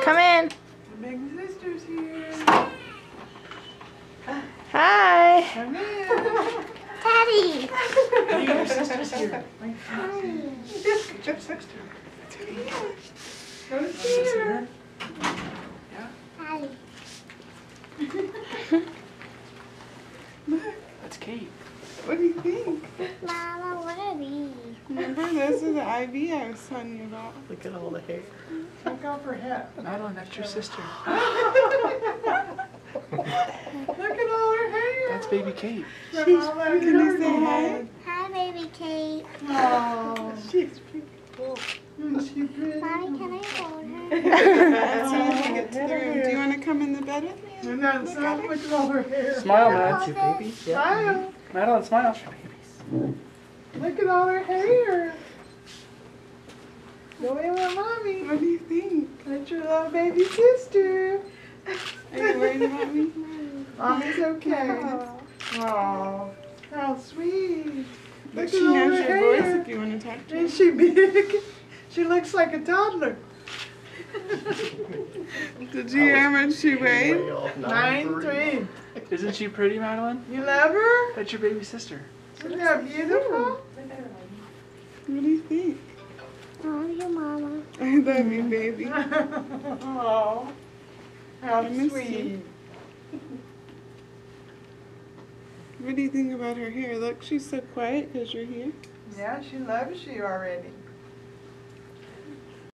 Come in. Big sister's here. Hi. Come in. Daddy. Hey, your sister's here. Get your sister. Go see her. Yeah. Daddy. That's Kate. What do you think? Mama, what are these? Remember, those are the IV I was telling you about. Look at all the hair. Take off her hat. Madeline, that's your sister. Look at all her hair. That's baby Kate. Can you say hi? Hi, baby Kate. Oh, she's pretty cool. Isn't she pretty? Mommy, can I hold her? That's when I get to the room. Do you want to come in the bed with me? And that's so much of all her hair. Smile, Matt. Your baby. Smile. Madeline, smile. Look at all her hair. Go in with mommy. What do you think? That's your little baby sister. Are you worried about me? Mommy's okay. Oh, how sweet. But Look she at all has her your hair. voice if you want to talk to her. Is she big? She looks like a toddler. Did you hear how much she weighed? 9'3". Isn't she pretty, Madeline? You love her? That's your baby sister. Isn't that beautiful? What do you think? I love you, Mama. I love you, baby. Oh, how I miss sweet. you. What do you think about her hair? Look, she's so quiet because you're here. Yeah, she loves you already.